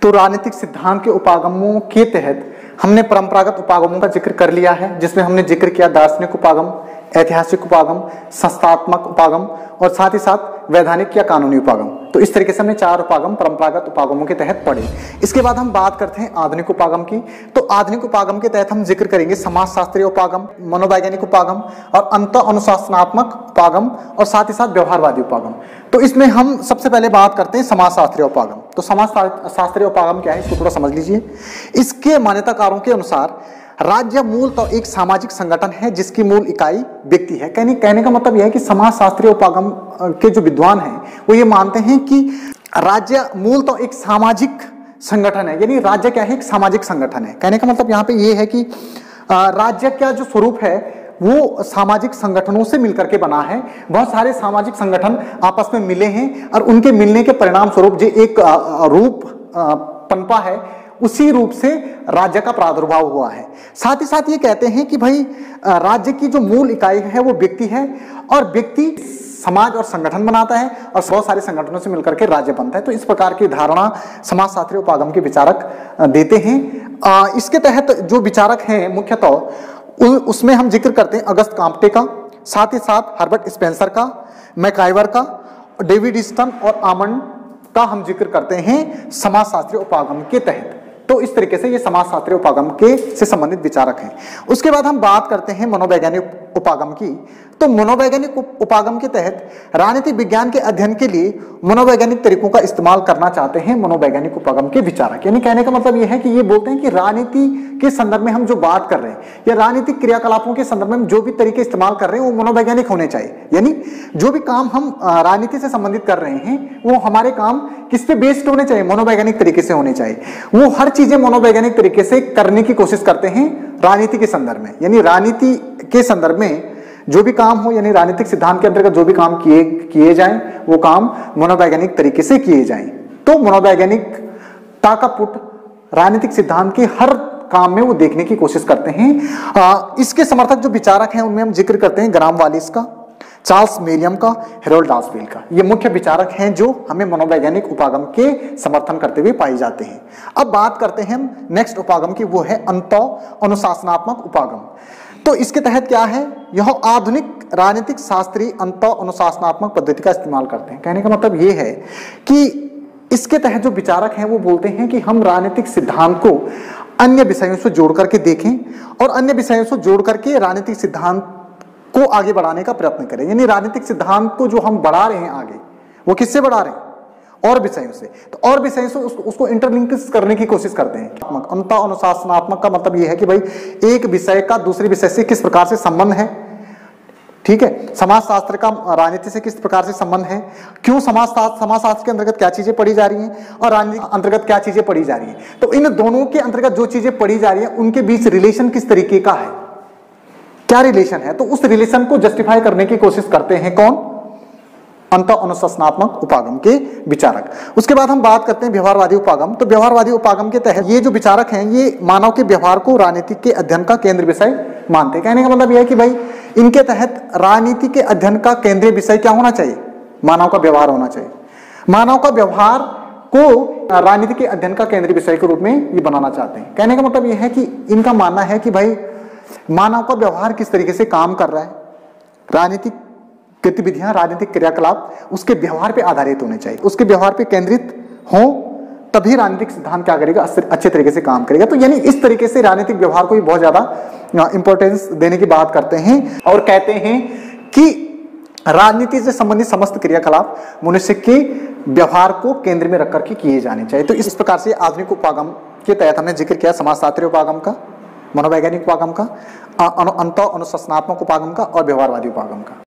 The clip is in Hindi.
तो राजनीतिक सिद्धांत के उपागमों के तहत हमने परंपरागत उपागमों का जिक्र कर लिया है, जिसमें हमने जिक्र किया दार्शनिक उपागम, ऐतिहासिक उपागम, संस्थात्मक उपागम और साथ ही साथ वैधानिक या कानूनी उपागम। तो इस तरीके से हमने 4 उपागम परंपरागत उपागमों के तहत पढ़े। इसके बाद हम बात करते हैं आधुनिक उपागम की। तो आधुनिक उपागम के तहत हम जिक्र करेंगे समाजशास्त्रीय उपागम, मनोवैज्ञानिक उपागम और अंत अनुशासनात्मक उपागम और साथ ही साथ व्यवहारवादी उपागम। तो इसमें हम सबसे पहले बात करते हैं समाजशास्त्रीय उपागम। तो समाजशास्त्रीय उपागम क्या है, इसको थोड़ा समझ लीजिए। इसके मान्यताकारों के अनुसार राज्य मूल तो एक सामाजिक संगठन है जिसकी मूल इकाई व्यक्ति है। कहने का मतलब यह है कि समाजशास्त्रीय उपागम के जो विद्वान हैं वो ये मानते हैं कि राज्य मूल तो एक सामाजिक संगठन है, यानी राज्य क्या है, एक सामाजिक संगठन है। कहने का मतलब यहाँ पे ये है कि राज्य का जो स्वरूप है वो सामाजिक संगठनों से मिलकर के बना है। बहुत सारे सामाजिक संगठन आपस में मिले हैं और उनके मिलने के परिणाम स्वरूप जो एक रूप पनपा है, उसी रूप से राज्य का प्रादुर्भाव हुआ है। साथ ही साथ ये कहते हैं कि भाई राज्य की जो मूल इकाई है वो व्यक्ति है और व्यक्ति समाज और संगठन बनाता है और बहुत सारे संगठनों से मिलकर के राज्य बनता है। तो इस प्रकार की धारणा समाजशास्त्रीय उपागम के विचारक देते हैं। इसके तहत जो विचारक हैं मुख्यतः उसमें हम जिक्र करते हैं अगस्त काम्पटे का, साथ ही साथ हर्बर्ट स्पेंसर का, मैकाइवर का, डेविड ईस्टन और आमंड का हम जिक्र करते हैं समाजशास्त्रीय उपागम के तहत। तो इस तरीके से ये समाजशास्त्रीय उपागम के से संबंधित विचारक हैं। उसके बाद हम बात करते हैं मनोवैज्ञानिक उपागम की। तो मनोवैज्ञानिक उपागम के तहत राजनीतिक विज्ञान के अध्ययन के लिए मनोवैज्ञानिक तरीकों का इस्तेमाल करना चाहते हैं मनोवैज्ञानिक उपागम के विचारक। यानी कहने का मतलब ये है कि ये बोलते हैं कि राजनीति के संदर्भ में हम जो बात कर रहे हैं या राजनीतिक क्रियाकलापों के संदर्भ में जो भी तरीके इस्तेमाल कर रहे हैं वो मनोवैज्ञानिक होने चाहिए। यानी जो भी काम हम राजनीति से संबंधित कर रहे हैं वो हमारे काम किस पे बेस्ड होने चाहिए, मनोवैज्ञानिक तरीके से होने चाहिए। वो हर चीजें मनोवैज्ञानिक तरीके से करने की कोशिश करते हैं राजनीति के संदर्भ में। यानी राजनीति के संदर्भ में जो भी काम हो, यानी राजनीतिक सिद्धांत के अंतर्गत जो भी काम किए जाएं वो काम मनोवैज्ञानिक तरीके से किए जाएं। तो मनोवैज्ञानिकता का पुट राजनीतिक सिद्धांत के हर काम में वो देखने की कोशिश करते हैं। इसके समर्थक जो विचारक हैं उनमें हम जिक्र करते हैं ग्राम वालिस का, चार्ल्स मेरियम का, हेरोल्ड डासवेल का। ये मुख्य विचारक हैं जो हमें मनोवैज्ञानिक उपागम के समर्थन करते हुए पाए जाते हैं। अब बात करते हैं हम नेक्स्ट उपागम की, वो है अंतःअनुशासनात्मक उपागम। तो इसके तहत क्या है, यह आधुनिक राजनीतिक शास्त्री अंतःअनुशासनात्मक पद्धति का इस्तेमाल करते हैं। कहने का मतलब ये है कि इसके तहत जो विचारक हैं वो बोलते हैं कि हम राजनीतिक सिद्धांत को अन्य विषयों से जोड़ करके देखें और अन्य विषयों से जोड़ करके राजनीतिक सिद्धांत को आगे बढ़ाने का प्रयत्न करें। यानी राजनीतिक सिद्धांत को जो हम बढ़ा रहे हैं आगे, वो किससे बढ़ा रहे हैं, और विषयों से। तो और विषयों से उसको इंटरलिंक करने की कोशिश करते हैं। अंतःअनुशासनात्मक का मतलब ये है कि भाई एक विषय का दूसरे विषय से किस प्रकार से संबंध है, ठीक है। समाजशास्त्र का राजनीति से किस प्रकार से संबंध है, क्यों समाजशास्त्र के अंतर्गत क्या चीजें पढ़ी जा रही हैं और राजनीति के अंतर्गत क्या चीजें पढ़ी जा रही हैं। तो इन दोनों के अंतर्गत जो चीजें पढ़ी जा रही है उनके बीच रिलेशन किस तरीके का है, क्या रिलेशन है, तो उस रिलेशन को जस्टिफाई करने की कोशिश करते हैं कौन, अंतःअनुशासनात्मक उपागम के विचारक। उसके बाद हम बात करते हैं व्यवहारवादी उपागम। तो व्यवहारवादी उपागम के तहत ये जो विचारक हैं ये मानव के व्यवहार को राजनीति के अध्ययन का केंद्र विषय मानते हैं। कहने का मतलब यह है कि भाई इनके तहत राजनीति के अध्ययन का केंद्रीय विषय क्या होना चाहिए, मानव का व्यवहार होना चाहिए। मानव का व्यवहार को राजनीति के अध्ययन का केंद्रीय विषय के रूप में ये बनाना चाहते हैं। कहने का मतलब यह है कि इनका मानना है कि भाई मानव का व्यवहार किस तरीके से काम कर रहा है, राजनीतिक गतिविधियां, राजनीतिक क्रियाकलाप उसके व्यवहार पे आधारित होने चाहिए, उसके व्यवहार पे केंद्रित हो, तभी राजनीतिक सिद्धांत क्या करेगा, अच्छे तरीके से काम करेगा। तो यानी इस तरीके से राजनीतिक व्यवहार को बहुत ज्यादा इंपॉर्टेंस देने की बात करते हैं और कहते हैं कि राजनीति से संबंधित समस्त क्रियाकलाप मनुष्य के व्यवहार को केंद्र में रख करके किए जाने चाहिए। तो इस प्रकार से आधुनिक उपागम के तहत हमने जिक्र किया समाजशास्त्रीय उपागम का, मनोवैज्ञानिक उपागम का, अंतःअनुशासनात्मक उपागम का और व्यवहारवादी उपागम का।